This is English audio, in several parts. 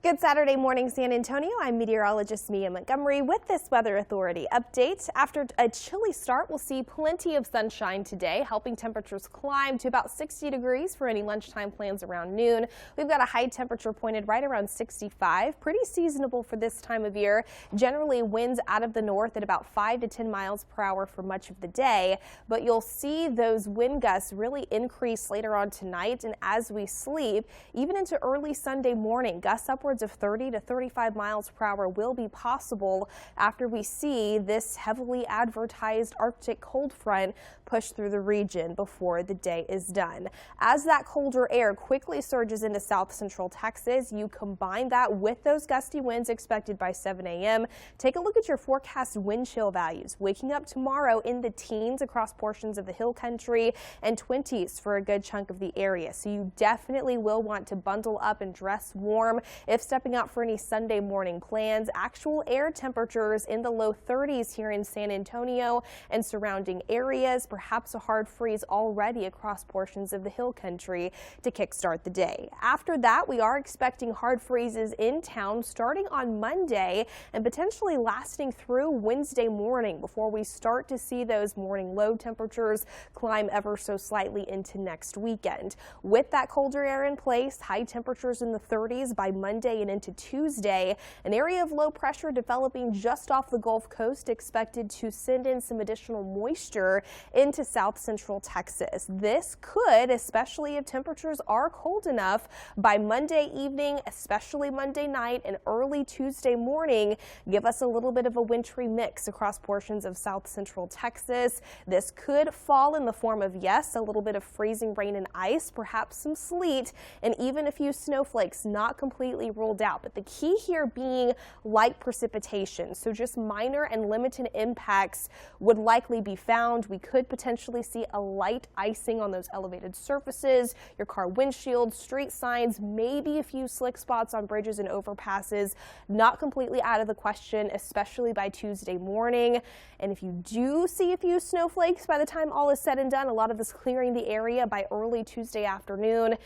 Good Saturday morning, San Antonio. I'm meteorologist Mia Montgomery with this Weather Authority update. After a chilly start, we'll see plenty of sunshine today, helping temperatures climb to about 60 degrees for any lunchtime plans around noon. We've got a high temperature pointed right around 65, pretty seasonable for this time of year. Generally, winds out of the north at about 5 to 10 miles per hour for much of the day, but you'll see those wind gusts really increase later on tonight and as we sleep, even into early Sunday morning. Gusts upwards of 30 to 35 miles per hour will be possible after we see this heavily advertised Arctic cold front push through the region before the day is done. As that colder air quickly surges into south central Texas, you combine that with those gusty winds expected by 7 a.m. Take a look at your forecast wind chill values. Waking up tomorrow in the teens across portions of the hill country and 20s for a good chunk of the area. So you definitely will want to bundle up and dress warm if stepping out for any Sunday morning plans. Actual air temperatures in the low 30s here in San Antonio and surrounding areas. Perhaps a hard freeze already across portions of the hill country to kickstart the day. After that, we are expecting hard freezes in town starting on Monday and potentially lasting through Wednesday morning before we start to see those morning low temperatures climb ever so slightly into next weekend. With that colder air in place, high temperatures in the 30s by Monday and into Tuesday. An area of low pressure developing just off the Gulf Coast expected to send in some additional moisture into south central Texas. This could, especially if temperatures are cold enough by Monday evening, especially Monday night and early Tuesday morning, give us a little bit of a wintry mix across portions of south central Texas. This could fall in the form of, yes, a little bit of freezing rain and ice, perhaps some sleet, and even a few snowflakes, not completely ruled out. But the key here being light precipitation, so just minor and limited impacts would likely be found. We could potentially see a light icing on those elevated surfaces, your car windshield, street signs, maybe a few slick spots on bridges and overpasses. Not completely out of the question, especially by Tuesday morning. And if you do see a few snowflakes by the time all is said and done, a lot of this clearing the area by early Tuesday afternoon.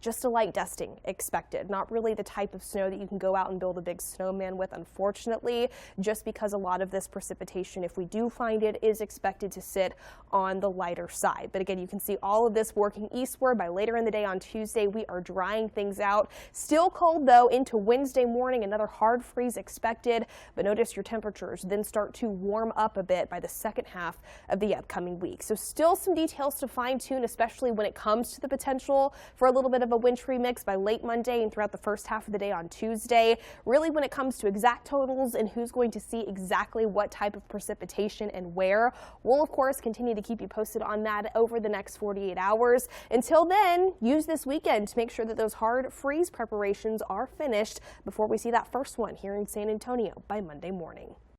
Just a light dusting expected, not really the type of snow that you can go out and build a big snowman with, unfortunately, just because a lot of this precipitation, if we do find it, is expected to sit on the lighter side. But again, you can see all of this working eastward. By later in the day on Tuesday, we are drying things out. Still cold, though, into Wednesday morning. Another hard freeze expected, but notice your temperatures then start to warm up a bit by the second half of the upcoming week. So still some details to fine-tune, especially when it comes to the potential for a little bit of a wintry mix by late Monday and throughout the first half of the day on Tuesday. Really, when it comes to exact totals and who's going to see exactly what type of precipitation and where, we'll of course continue to keep you posted on that over the next 48 hours. Until then, use this weekend to make sure that those hard freeze preparations are finished before we see that first one here in San Antonio by Monday morning.